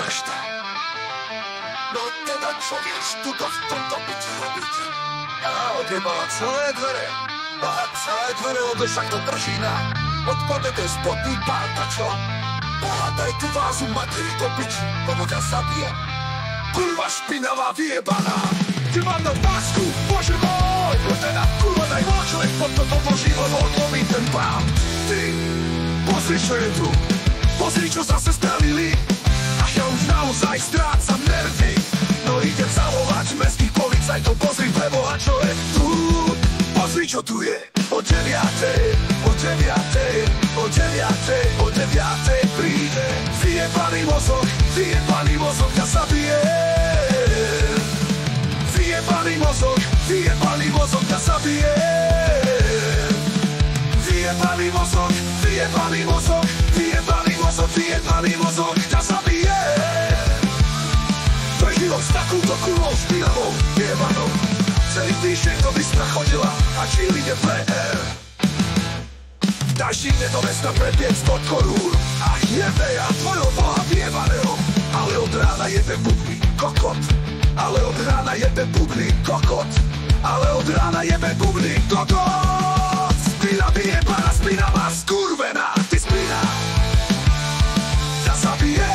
reszta. No teda čo vieš tu v tomto byte robiť? Auto má celé dvere. Má celé dvere, lebo však to držína. Odpadete spodný párta, čo? Pohádaj tu vázu materi do piči, lebo ťa zabije. Kurva špinavá vyjebaná. Ty mám na pásku, bože môj. No teda kurva daj človek pod toto boží, lebo odlomí ten pán. Ty, pozri čo je tu. Pozri čo zase spravili. A ja už naozaj strácam nervy. No idem zavolať mestských policajtov. Pozri preboha čo je tu. Pozri čo tu je. O 9:00, o 9:00, o 9:00, o 9:00 príde. Vyjebaný mozog ťa zabije. Vyjebaný mozog ťa zabije. Vyjebaný mozog ťa zabije. To je život s takúto kurvou špinavou jebanou. Celý týždeň do Bystra chodila a čili PR. Daždi mne do mesta pre 500 korún. Ach jebe ja tvojho boha vyjebaného. Ale od rána jebe bubny kokot. Ale od rána jebe bubny kokot. Ale od rána jebe bubny kokot. Spina vyjebaná, spina má skurvená. Ty spina ťa zabije.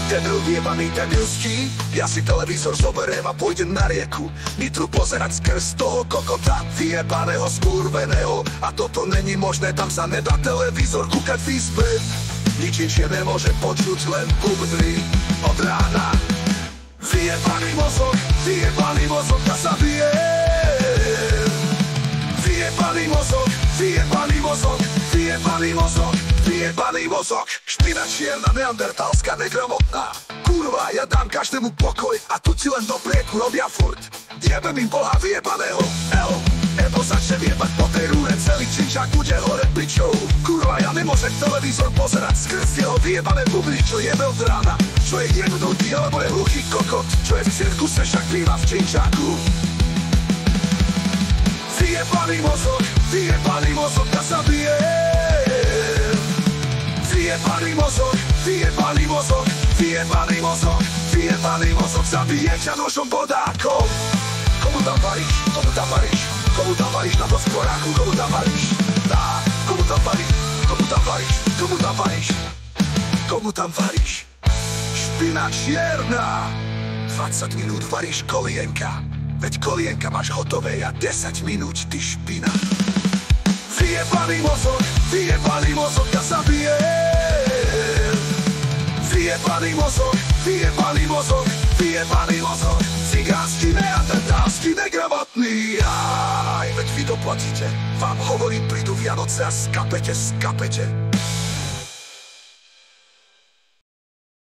Debil vyjebaný debilský. Ja si televízor zoberiem a pôjdem na rieku Nitru pozerať skrz toho kokota vyjebaného, skurveného. A toto není možné, tam sa nedá televízor kúkať v izbe. Nič inšie nemôže počuť, len bubny od rána. Vyjebaný mozog ťa zabije. Vyjebaný mozog, špina čierna, neandertalská, negramotná. Kurva, ja dám každému pokoj a tu ti len do prieku robia furt. Jebem im boha vyjebaného. Ebo začne vyjebať po tej rúre, celý činčák bude hore pličou. Kurva, ja nemôžem televízor pozerať skrz jeho vyjebané bubny, čo jebe od rána. Čo je jednotý, alebo je hluchý kokot, čo je v cirku se však býva v činčáku. Vyjebaný mozog ťa zabije. Vyjebaný mozog zabije ťa nožom bodákom. Komu tam varíš? Na to skoráku, komu tam varíš? Komu tam varíš? Špina čierna. 20 minút varíš kolienka. Veď kolienka máš hotové a 10 minút, ty špina. Vyjebaný mozog ťa zabije. Vyjebaný mozog, cigánsky, neandertálsky, negramotný. Aj, veď vy doplatíte. Vám hovorím, prídu Vianoce a skapete.